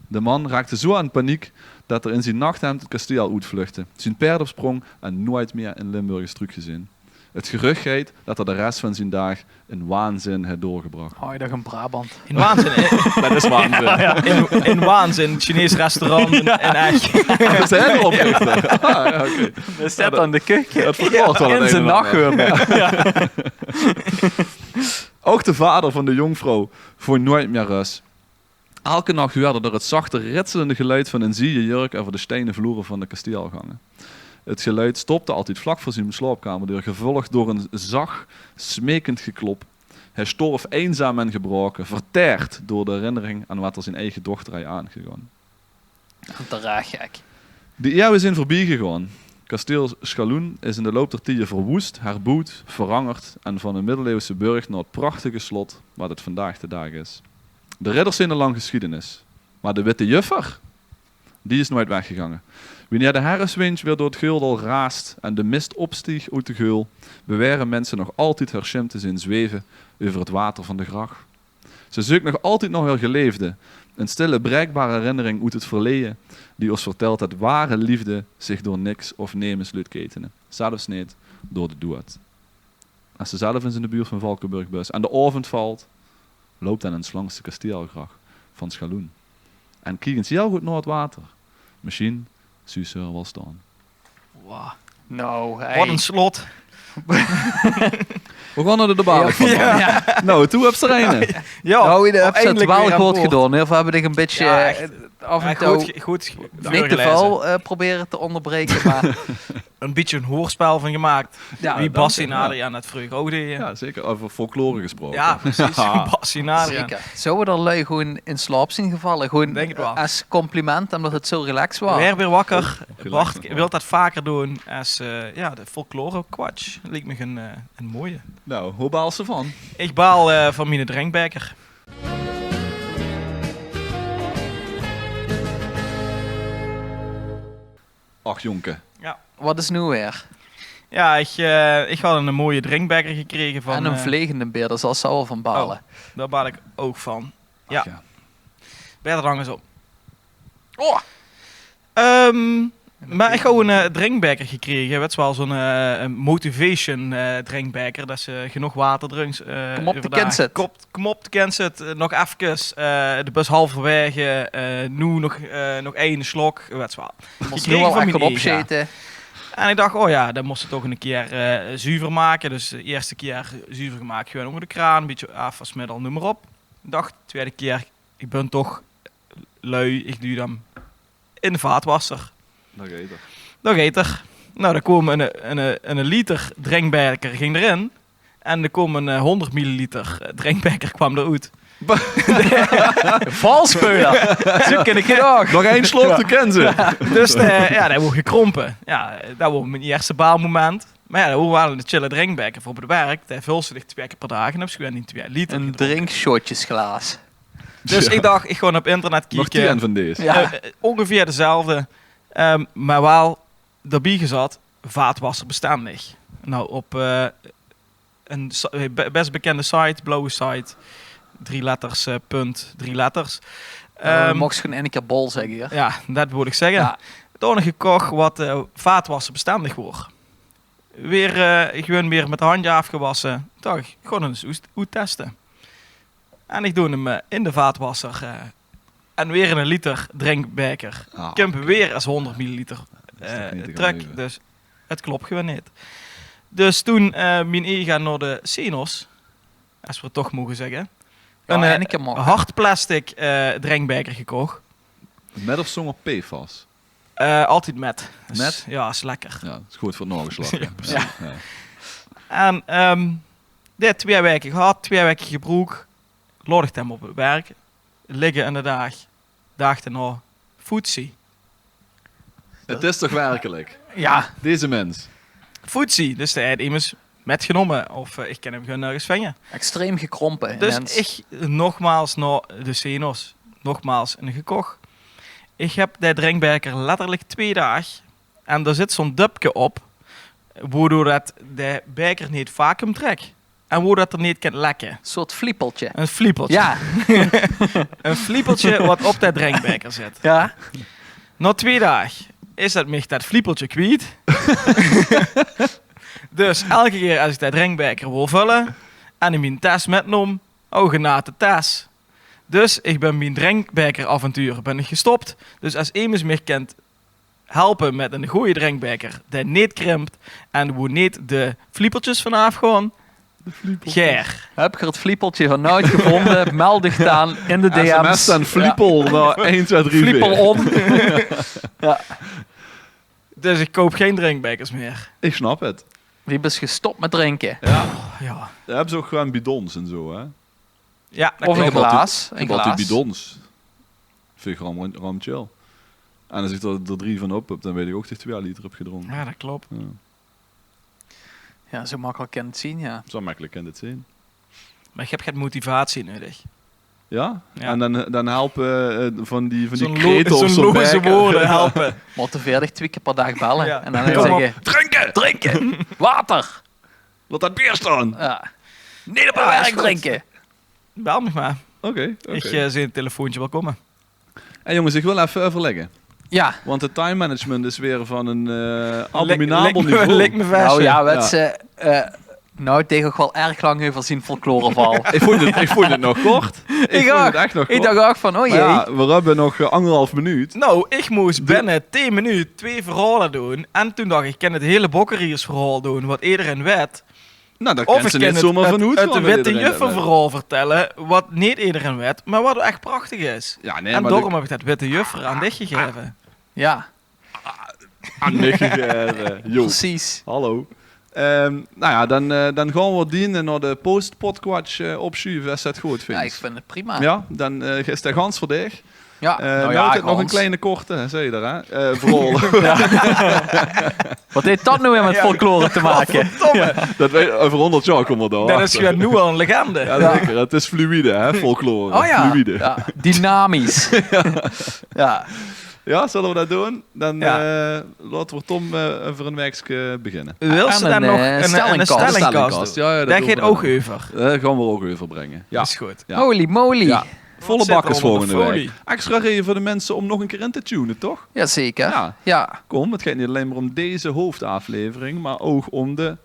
De man raakte zo aan paniek dat er in zijn nachthemd het kasteel uitvluchtte. Zijn paard opsprong en nooit meer in Limburg is teruggezien. Het gerucht gaat dat er de rest van zijn dag in waanzin heeft doorgebracht. Hoi, dat een Brabant. In waanzin. Dat is waanzin. In waanzin. Chinees restaurant en echt. Dat is een hele oprichter. Ah, ja, oké. We zetten aan de keuken. Het verklaart wel het In een zijn en ander. nachtgeur. Ook de vader van de jonkvrouw vond nooit meer rust. Elke nacht werden er het zachte, ritselende geluid van een zieke jurk over de stenen vloeren van de kasteelgangen. Het geluid stopte altijd vlak voor zijn slaapkamerdeur, gevolgd door een zacht, smekend geklop. Hij stierf eenzaam en gebroken, verteerd door de herinnering aan wat er zijn eigen dochter had aangegaan. Te raar gek. De eeuwen zijn voorbij gegaan. Kasteel Schaloen is in de loop der tijden verwoest, herbouwd, verangerd en van een middeleeuwse burcht naar het prachtige slot wat het vandaag de dag is. De ridders zijn een lang geschiedenis, maar de witte juffer, die is nooit weggegangen. Wanneer de herfstwind weer door het Guldal raast en de mist opstieg uit de geul, beweren mensen nog altijd haar schim te zien zweven over het water van de gracht. Ze zoekt nog altijd naar haar geleefde, een stille, bereikbare herinnering uit het verleden, die ons vertelt dat ware liefde zich door niks of nemens laat ketenen. Zelfs niet door de dood. Als ze zelf eens in de buurt van Valkenburg bus en de avond valt, loopt dan een langs de kasteelgracht van Schaloen. En kijken ze heel goed naar het water. Misschien zou ze er wel staan. Wow. Nou, hey. Wat een slot. We gaan naar de balen van. Ja. Nou, toe heb ze reinen. Ja, Nou, je hebt het eindelijk wel weer aan goed boord. gedaan. Of hebben we een beetje Ja, echt. af en Ja, toe goed niet te voorgelezen. veel proberen te onderbreken. Maar Een beetje een hoorspel van gemaakt. ja, Wie dank Bassie je, en Adriaan net vroeger ook deden. Ja, zeker. Over folklore gesproken. Ja, precies. Bassie en Adriaan. zeker. Zouden er lui gewoon in slaap zijn gevallen? Gewoon Denk het wel. als compliment, omdat het zo relaxed was. Weer wakker. relaxed, Bart man. wil dat vaker doen als de folklore quatsch. Lijkt me een mooie. Nou, hoe baal ze van? Ik baal van mijn drinkbeker. Ach, jonke. Wat is nu weer? Ja, ik had een mooie drinkbeker gekregen van... en een vliegende beer, daar zal ze wel van balen. Daar baal ik ook van. Ja. Ach, ja. Beter dan eens op. Oh. Maar ik heb een drinkbeker gekregen. Het is wel zo'n motivation drinkbeker. Dat ze genoeg water drinkt. Kom op, de kent het. Kom op, de kent het. Nog even. De bus halverwege. Nu nog één slok. Weet je wel. Moest kreeg nu wel van echt mijn opzeten. En ik dacht, oh ja, dan moest het toch een keer zuiver maken. Dus de eerste keer zuiver gemaakt. Gewoon onder de kraan. Een beetje afwasmiddel, noem maar op. Ik dacht, tweede keer, ik ben toch lui. Ik doe hem in de vaatwasser. Dat gaat er. Dat gaat er. Nou, dan kwam een liter drinkbeker ging erin. En er kwam een 100 milliliter drinkbeker kwam eruit. Valspeuler! Zo ken ik het ook. Nog één slok, te kennen ze. Dus dat wordt gekrompen. Ja, dat wordt mijn eerste baalmoment. Maar ja, dat waren de chille drinkbeker voor op het werk. Dat vult ze 2 keer per dag en heb ze gewoon niet 2 liter. Een gedronken. drinkshotjesglaas. Dus Ja. ik dacht, ik ga op internet Nog kijken. 10 van deze. Ja. Ongeveer dezelfde. Maar wel daarbij gezet, vaatwasserbestendig. Nou, op een best bekende site, blauwe site. 3 letters, punt, 3 letters. Mocht je gewoon één keer bol zeggen hier. Ja, dat wil ik zeggen. Ja. Toen nog gekocht wat vaatwasserbestendig wordt. Weer, gewoon weer met de handje afgewassen. Toch, gewoon eens hoe testen. En ik doe hem in de vaatwasser. En weer in een liter drinkbeker. Ah, Ik heb weer als 100 milliliter Dat is toch niet te trek. geloven. Dus het klopt gewoon niet. Dus toen mijn gaan naar de Senos. Als we het toch mogen zeggen. Ja, een één keer mag. hard plastic drinkbeker gekocht. Met of zonder PFAS? Altijd met. Dus, Met? Ja, is lekker. Ja, dat is goed voor het nageslag. Ja, Ja, precies. Ja. En dit 2 weken gehad, 2 weken gebroek. Lordigt hem op het werk. Liggen in de dag erna. Footsie. Het is toch werkelijk? Ja, Deze mens. footsie. Dus hij had immers metgenomen. Of ik ken hem gewoon nergens vangen. Extreem gekrompen. Dus ineens. ik nogmaals naar de Senos. Nogmaals een gekocht. Ik heb die drinkbeker letterlijk 2 dagen. En er zit zo'n dupje op. Waardoor dat de beker niet vacuüm trekt. En waardoor dat er niet kan lekken. Een soort fliepeltje. Een fliepeltje. Ja. Een fliepeltje wat op dat drinkbeker zit. Ja. Na 2 dagen is dat mij dat fliepeltje kwijt. Dus elke keer als ik dat drinkbeker wil vullen en ik mijn tas metnom, genate tas. Dus ik ben mijn drinkbekeravontuur ben ik gestopt. Dus als iemand mij kent helpen met een goede drinkbeker die niet krimpt en waar niet de fliepeltjes vanaf gaan, Ger. Heb ik er het fliepeltje van nooit gevonden. Meld dich aan in de DM's. SMS en fliepel naar 1, 2, 3, 4. Fliepel om. Ja. Dus ik koop geen drinkbekers meer. Ik snap het. Wie is gestopt met drinken? Ja. Ja, Daar hebben ze ook gewoon bidons en zo, hè? ja dat Of een klopt. glaas. Ik Een heb altijd glaas. bidons. Vind ik ram chill. En als ik er 3 van op heb, dan weet ik ook dat ik 2 liter heb gedronken. Ja, dat klopt. Ja. Ja, zo makkelijk kan het zien, ja. Zo makkelijk kan dit zijn. Maar ik heb geen motivatie nodig. Ja? Ja. En dan helpen van die Zo'n kretel of zo'n loze bekken. woorden helpen. Motiveer dich 2 keer per dag bellen. Ja. En dan Kom op. zeggen, Drinken! drinken, water. Laat dat bier staan! Ja. Niet op het Ja, is werk goed. drinken. Bel me maar. Oké. Ik zie een telefoontje wel komen. En jongens, ik wil even overleggen. Ja. Want het time management is weer van een abominabel Lik niveau. me vast. Nou ja, wat ze... nou, tegen ook wel erg lang over zien folkloreval. Ik vond het nog kort. Ik vond het echt nog kort. Ik dacht ook van, oh jee. Maar ja, we hebben nog 1,5 minuut. Nou, ik moest binnen 10 minuten 2 verhalen doen. En toen dacht ik, ik kan het hele Bokkeriersverhaal doen, wat iedereen weet. Nou, dat Of kan ik ze kan niet zomaar van hoe het witte jufferverhaal vertellen, wat niet iedereen weet, maar wat echt prachtig is. Ja, nee, En maar daarom heb ik dat witte juffer aan dich gegeven. Ja, Jo, precies. hallo. Nou ja, dan gaan we dienen naar de post-podquatch opschuiven als je het goed Ja, vindt. ik vind het prima. Ja, dan is dat gans voor dich. Ja, Nou ja, nog een kleine korte, zei je daar, hè? Vooral. Wat heeft dat nou weer met folklore te maken? Dat weet, over 100 jaar komen we daar. Dat is gewoon nu al een legende. Ja, zeker. Het is fluïde, hè, folklore. Oh ja. Fluïde. Ja, dynamisch. Ja. Ja, zullen we dat doen? Dan Ja. laten we Tom voor een weekje beginnen. Wil En ze dan een, nog eh, een stellingkast. stellingkast doen? Ja, dat Daar doen gaat we ook dan. over. Dat gaan we ook overbrengen. Ja. Dat is goed. Ja. Holy moly. Ja. Volle zit er bakkers onder de volgende folie? week. Extra reden voor de mensen om nog een keer in te tunen, toch? Jazeker. Ja. Ja. Kom, het gaat niet alleen maar om deze hoofdaflevering, maar ook om de...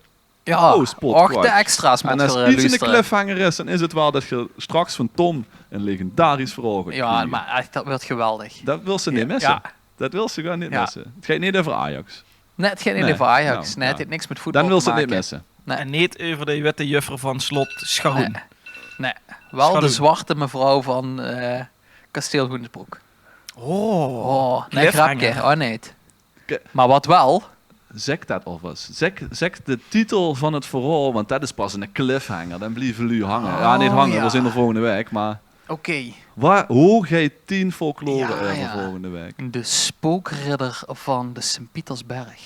Ja. Post-podcast. Och, de extra's En moet als je iets in de luisteren. cliffhanger is, dan is het wel dat je straks van Tom een legendarisch verhaal gaat Ja, krijgen. maar echt, dat wordt geweldig. Dat wil ze niet missen. Ja. Dat wil ze gewoon niet Ja. missen. Het gaat niet over Ajax. Nee, het gaat niet Nee. over Ajax. Nou, Nee, ja. het heeft niks met voetbal Dan wil te ze het maken. niet missen. Nee. En niet over de witte juffer van Slot Scharoen. Nee. Nee. Wel de Schaduw. zwarte mevrouw van Kasteel Hoendesbroek. Oh, nee, cliffhanger. grapje. Oh, nee. Ke- Maar wat wel... Zeg dat alvast. Zeg de titel van het verhaal, want dat is pas een cliffhanger. Dan blijven jullie hangen. Ja, niet hangen, ja. dat is in de volgende week. Maar Oké. hoe ga je 10 folklore Ja, over ja. volgende week? De spookridder van de Sint-Pietersberg.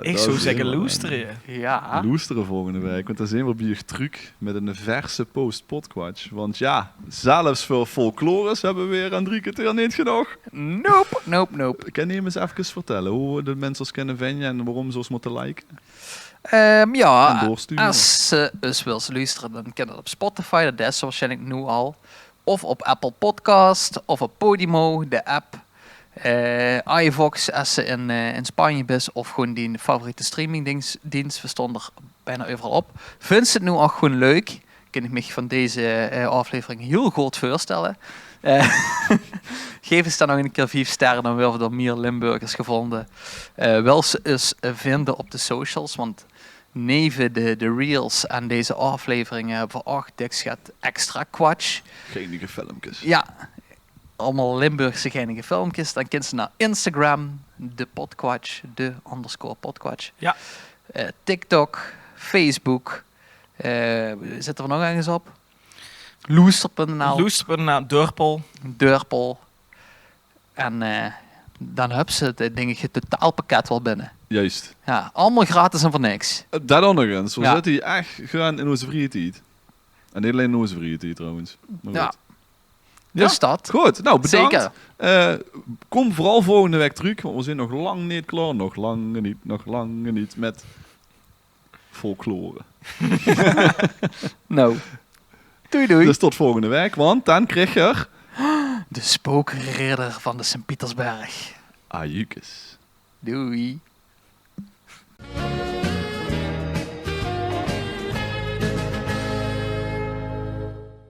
Ik zou zeggen loesteren. Ja. Loesteren volgende week, want dan zijn we bij truc met een verse post-podquatch. Want ja, zelfs voor folklores hebben we weer aan 3 keer niet genoeg. Nope. Kan je me eens even vertellen hoe de mensen ons kennen vinden en waarom ze ons moeten liken? Ja, En doorsturen. als ze dus wil luisteren, dan kan dat op Spotify, dat is ze waarschijnlijk nu al. Of op Apple Podcast, of op Podimo, de app. iVox, als ze in Spanje is, of gewoon die favoriete streamingdienst, we stonden er bijna overal op. Vind ze het nu ook gewoon leuk? Kan ik me van deze aflevering heel goed voorstellen. Geef eens dan nog een keer 5 sterren, dan worden we door meer Limburgers gevonden. Wel ze eens vinden op de socials, want neven de reels aan deze afleveringen hebben we ook gaat extra kwatsch. Geenige filmpjes. Ja, allemaal Limburgse geinige filmpjes. Dan kunnen ze naar Instagram, de podquatch, _podquatch. Ja. TikTok, Facebook. Zitten we nog ergens op? Loester.nl, Loester.nl, Durpel. Durpel. En dan hebben ze het dingetje totaalpakket wel binnen. Juist. Ja, allemaal gratis en voor niks. Dat ook nog eens. We Ja. zitten hier echt gewoon in onze vrije tijd. En niet alleen in onze vrije tijd trouwens. Maar Ja. goed. Dus dat. Goed, nou bedankt. Zeker. Kom vooral volgende week terug, want we zijn nog lang niet klaar. Nog lang niet met folklore. Nou. Doei. Dus tot volgende week, want dan krijg je er... De spookridder van de Sint-Pietersberg. Ajukus. Doei.